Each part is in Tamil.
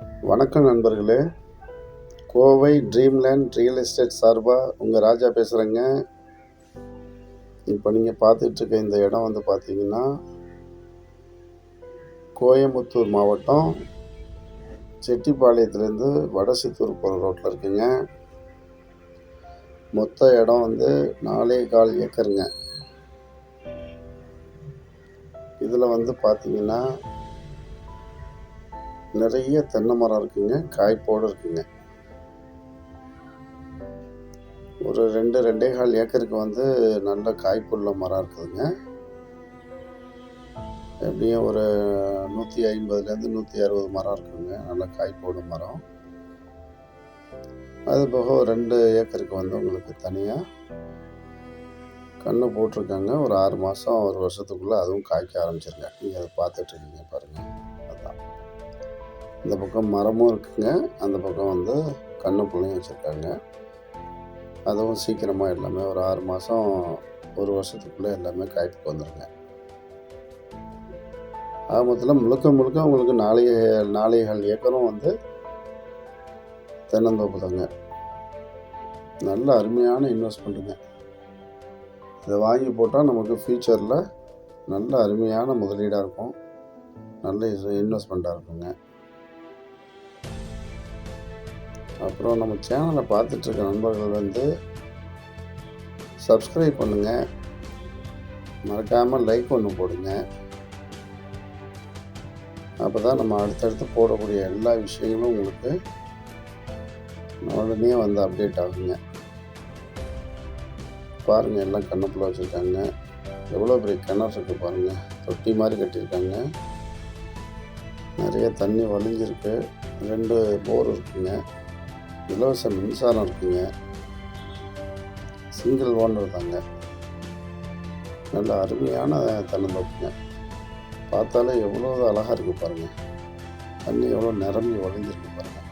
வணக்கம் நண்பர்களே. கோவை ட்ரீம்லேண்ட் ரியல் எஸ்டேட் சார்பாக உங்கள் ராஜா பேசுகிறேங்க. இப்போ நீங்கள் பார்த்துட்ருக்க இந்த இடம் வந்து பார்த்தீங்கன்னா, கோயம்புத்தூர் மாவட்டம் செட்டிப்பாளையத்துலேருந்து வடசித்தூர் போகிற ரோட்டில் இருக்குங்க. மொத்த இடம் வந்து 4.25 ஏக்கருங்க. இதில் வந்து பார்த்தீங்கன்னா நிறைய தென்னை மரம் இருக்குங்க, காய்ப்போடு இருக்குங்க. ஒரு 2.25 ஏக்கருக்கு வந்து நல்ல காய்ப்புள்ள மரம் இருக்குதுங்க. எப்படியும் ஒரு 150லேருந்து 160 மரம் இருக்குங்க, நல்ல காய்ப்போடு மரம். அது போக ஒரு 2 ஏக்கருக்கு வந்து உங்களுக்கு தனியாக கன்று போட்டிருக்காங்க. ஒரு 6 மாதம் 1 வருஷத்துக்குள்ளே அதுவும் காய்க்க ஆரம்பிச்சிருங்க. நீங்கள் அதை பார்த்துட்ருக்கீங்க பாருங்கள். அதுதான் இந்த பக்கம் மரமும் இருக்குங்க, அந்த பக்கம் வந்து கன்று புள்ளையும் வச்சுருக்காங்க. அதுவும் சீக்கிரமாக எல்லாமே ஒரு 6 மாதம் 1 வருஷத்துக்குள்ளே எல்லாமே காய்ப்புக்கு வந்துடுங்க. ஆரம்பத்தில் முழுக்க உங்களுக்கு 4.25 ஏக்கரும் வந்து தென்னந்தோப்பு தாங்க. நல்ல அருமையான இன்வெஸ்ட்மெண்ட்டுங்க. இதை வாங்கி போட்டால் நமக்கு ஃப்யூச்சரில் நல்ல அருமையான முதலீடாக இருக்கும், நல்ல இன்வெஸ்ட்மெண்ட்டாக இருக்குங்க. அப்புறம் நம்ம சேனலை பார்த்துட்ருக்க நண்பர்கள் வந்து சப்ஸ்கிரைப் பண்ணுங்கள், மறக்காமல் லைக் ஒன்று போடுங்க. அப்போ தான் நம்ம அடுத்தடுத்து போடக்கூடிய எல்லா விஷயங்களும் உங்களுக்கு உடனே வந்து அப்டேட் ஆகுங்க. பாருங்கள், எல்லாம் கண்ணுக்குள்ளே வச்சுருக்காங்க. எவ்வளோ பெரிய கிணறு இருக்குது பாருங்கள், தொட்டி மாதிரி கட்டியிருக்காங்க. நிறைய தண்ணி வழிஞ்சிருக்கு. 2 போர் இருக்குங்க. இலவச மின்சாரம் இருக்குங்க. சிங்கிள் ஓனர் தாங்க. நல்ல அருமையான தென்னந்தோப்புங்க. பார்த்தாலே எவ்வளோ அழகாக இருக்குது பாருங்கள். தண்ணி எவ்வளோ நிரம்பி வழிஞ்சிருக்கு பாருங்கள்.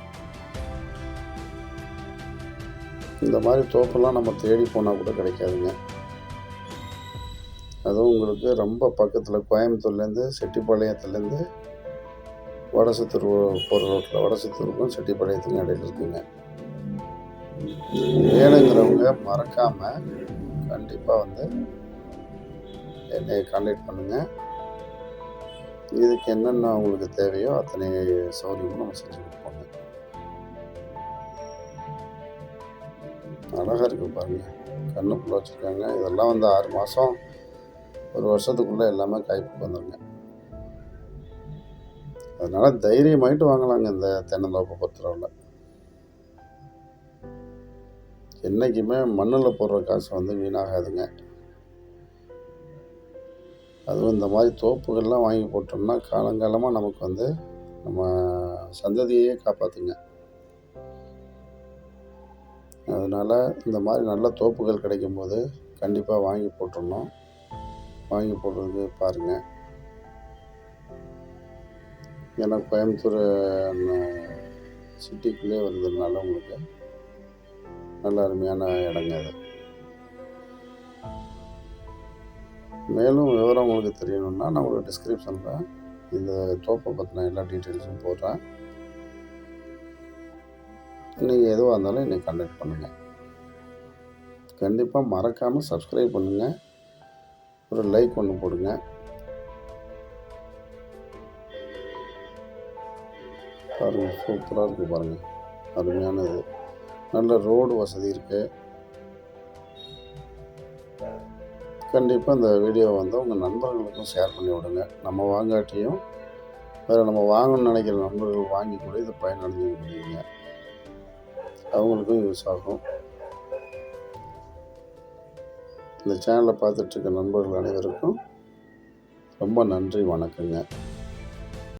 இந்த மாதிரி தோப்பெல்லாம் நம்ம தேடி போனால் கூட கிடைக்காதுங்க. அதுவும் உங்களுக்கு ரொம்ப பக்கத்தில் கோயம்புத்தூர்லேருந்து செட்டிப்பாளையத்துலேருந்து வடசித்தூர் போகிற ரோட்டில், வடசித்தூருக்கும் செட்டிப்பாளையத்துக்கும் இடையில இருக்குங்க. வேணுங்கிறவங்க மறக்காமல் கண்டிப்பாக வந்து என்னை கான்டாக்ட் பண்ணுங்கள். இதுக்கு என்னென்ன உங்களுக்கு தேவையோ அத்தனை சௌகரியமும் நம்ம செஞ்சு கொடுப்போங்க. அழகாக இருக்குது பாருங்கள், கண்ணுக்குள்ளே வச்சுருக்காங்க. இதெல்லாம் வந்து 6 மாதம் 1 வருஷத்துக்குள்ளே எல்லாமே காய்ப்புக்கு வந்துடுங்க. அதனால் தைரியமாயிட்டு வாங்கலாங்க இந்த தென்னந்தோப்பை பொறுத்தளவில். என்றைக்குமே மண்ணில் போடுற காசு வந்து வீணாகாதுங்க. அதுவும் இந்த மாதிரி தோப்புகள்லாம் வாங்கி போட்டோம்னா காலங்காலமாக நமக்கு வந்து நம்ம சந்ததியே காப்பாற்றுங்க. அதனால் இந்த மாதிரி நல்ல தோப்புகள் கிடைக்கும்போது கண்டிப்பாக வாங்கி போட்டுடணும். வாங்கி போடுறது பாருங்கள். ஏன்னா கோயம்புத்தூர் சிட்டிக்குள்ளே வந்ததுனால உங்களுக்கு நல்ல அருமையான இடங்க அது. மேலும் விவரம் உங்களுக்கு தெரியணுன்னா நான் உங்களுக்கு டிஸ்கிரிப்ஷனில் இந்த தோப்பை பற்றின எல்லா டீட்டெயில்ஸும் போடுறேன். நீங்கள் எதுவாக இருந்தாலும் என்னை கான்டாக்ட் பண்ணுங்கள். கண்டிப்பாக மறக்காமல் சப்ஸ்கிரைப் பண்ணுங்கள், ஒரு லைக் ஒன்று போடுங்க. பாருங்கள், சூப்பராக இருக்குது பாருங்கள், அருமையானது. நல்ல ரோடு வசதி இருக்குது. கண்டிப்பாக இந்த வீடியோவை வந்து உங்கள் நண்பர்களுக்கும் ஷேர் பண்ணி விடுங்க. நம்ம வாங்காட்டியும் வேறு நம்ம வாங்கணும்னு நினைக்கிற நண்பர்கள் வாங்கி கூட இதை பயனடைஞ்சிக்க முடியுங்க. அவங்களுக்கும் யூஸ் ஆகும். இந்த சேனலை பார்த்துட்ருக்க நண்பர்கள் அனைவருக்கும் ரொம்ப நன்றி, வணக்கங்க.